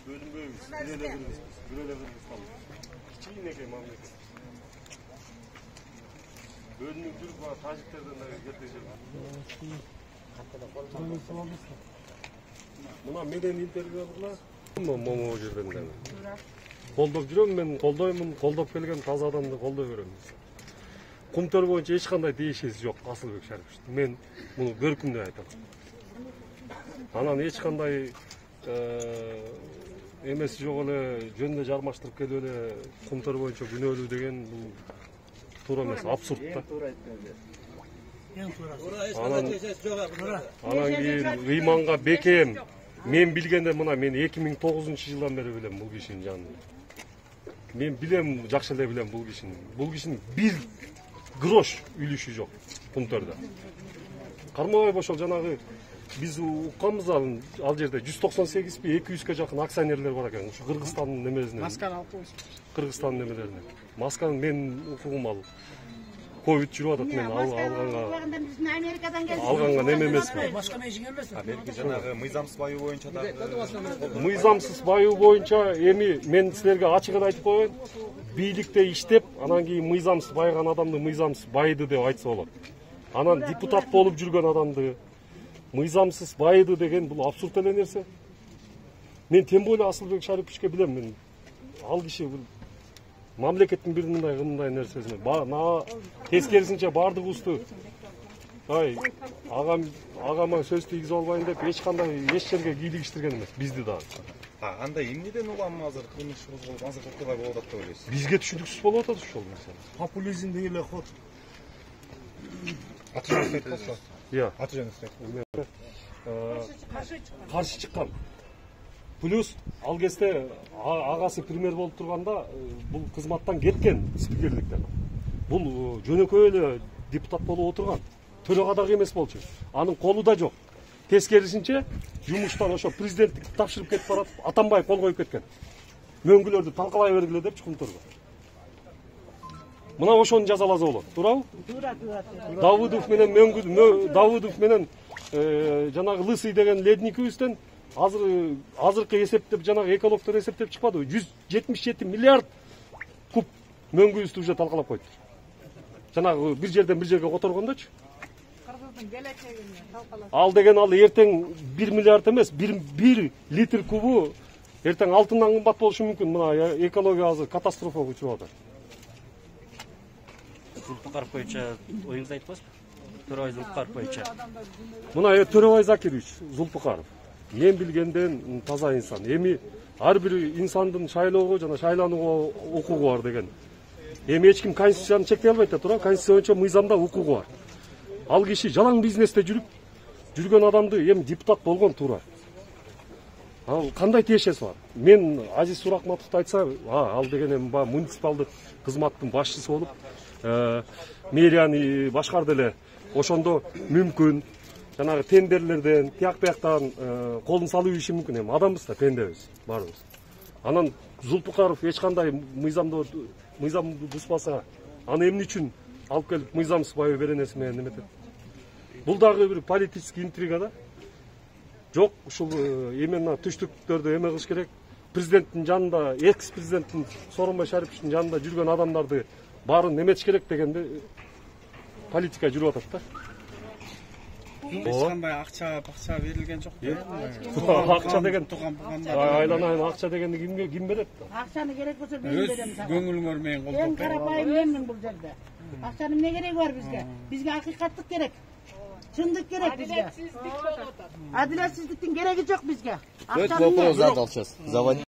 Bölünbeymiz. Kırgızistan. Kiçiğineki mamleket. Bölünüp Türk var, Taciklerden de getireceğim. Buna meden intervyu yaptılar. Momo жерден. Колдоп жүрөм мен, колдоймун, колдоп келген таза адамды колдой берем. Кумтөр боюнча эч кандай дейишеси жок Асылбек Шарипович. Мен муну көркүмдөй айтам. Анан эч кандай эмеси жок эле жөнүндө жармаштырып келип эле кумтөр боюнча күнөөлүү деген бул туура эмес, абсурд да. Анан кийин ыйманга бекем. Мен билгенде мына мен 2009-жылдан бери билем бул кишинин жанын. Мен билем, жакшы эле билем бул кишини. Бул кишинин бир грош үлүшү жок кумтөрдө. Кармабаев ошол жанагы биз укканбыз ал жерде 198 би 200ке жакын акционерлер бар экен. Ушу Кыргызстандын немесинен. Масканы алып коюш. Кыргызстандын немелерине. Масканы мен укугум ал. Ковид жүрүп атат, мен алганга неме эмесмин. Масканы ишиң эмес. Америка жанагы мыйзамсыз баюу боюнча да. Мыйзамсыз баюу боюнча эми мен силерге ачыгын айтып коеюн. Бийликте иштеп, анан кийин мыйзамсыз байган адамды мыйзамсыз байды деп айтса болот. Анан депутат болуп жүргөн адамды мыйзамсыз байды деген бул абсурд эле нерсе. Мен тем более Асылбек Шариповичке билем, мен ал киши мамлекеттин бир мындай нерсесине тескерисинче бардыгыбызды агама сөз тийгизе албайын деп эч кандай эч жерге кийлигиштирген эмес бизди дагы. Анда эмнеден улам азыр кылмыш козголуп азыр окуя болуп атат деп ойлойсуз? Бизге түшүнүксүз болуп атат ушул нерсе. Популизм деген эле ход. Иә. Каршы чыккан. Плюс ал кезде агасы премьер болуп турганда бул кызматтан кеткен спикерликтен. Бул жөнөкөй эле депутат болуп отурган. Төрөгө дагы эмес болчу. Анын колу да жок. Тескерисинче жумуштан ошо президенттик тапшырып кетип барат, Атамбаев кол коюп кеткен. Мөңгүлөрдү талкалай бергиле депчи кумтөргө. Мына ошону жазаласа болот, туурабы? Туура. Давыдов менен жанагы Лысый деген ледникибизден азыркы эсептеп жанагы экологдор эсептеп чыкпадыбы? 177 миллиард куб мөңгүбүздү уже талкалап койду. Жанагы бир жерден бир жерге которгондочу. Кыргыздын келечегине талкалап. Ал деген ал эртең 1 миллиард эмес, 1 литр кубу эртең алтындан кымбат болушу мүмкүн. Мына экология азыр катастрофага учуп атат. Зулпукаров боюнча оюңузду айтпасызбы? Төрөбай Зулпукаров боюнча. Мына Төрөбай Закирович Зулпукаров мен билгенден таза инсан. Эми ар бир инсандын шайлоого жана шайланууга укугу бар деген. Эми эч ким конституцияны чектей албайт да, туура? Конституция боюнча мыйзамда укугу бар. Ал киши жалаң бизнесте жүргөн адамды эми депутат болгон, туура. Ал кандай тиешеси бар? Мен Азиз Суракматовду айтса, ал деген эми муниципалдык кызматтын башчысы болуп, мэрияны башкарды эле. Ошондо мүмкүн жанагы тендерлерден, тияк-бияктан колун салып ийиши мүмкүн. Эми адамбыз да, пендебиз баарыбыз. Анан Зулпукаров эч кандай мыйзамды бузбаса, аны эмне үчүн алып келип мыйзамсыз баю беренеси менен неметет? Бул дагы бир политический интрига да. Жок, ушул эмени түштүктөрдү эме кылыш керек. Президенттин жанында, экс-президенттин Сооронбай Шариповичтин жанында жүргөн адамдарды баарын эметиш керек дегенде политика жүрүп атат да. Эч кандай акча берилген жок. Акча деген айланайын акча дегенди ким берет? Акчаны керек болсо мен берем сага. Көңүлүңөр менен колдоп. Мен карапайым менмин бул жерде. Акчанын эмне кереги бар бизге? Бизге акыйкаттык керек. Чындык керек бизге. Адилетсиздиктин кереги жок бизге. Вопрос задал сейчас.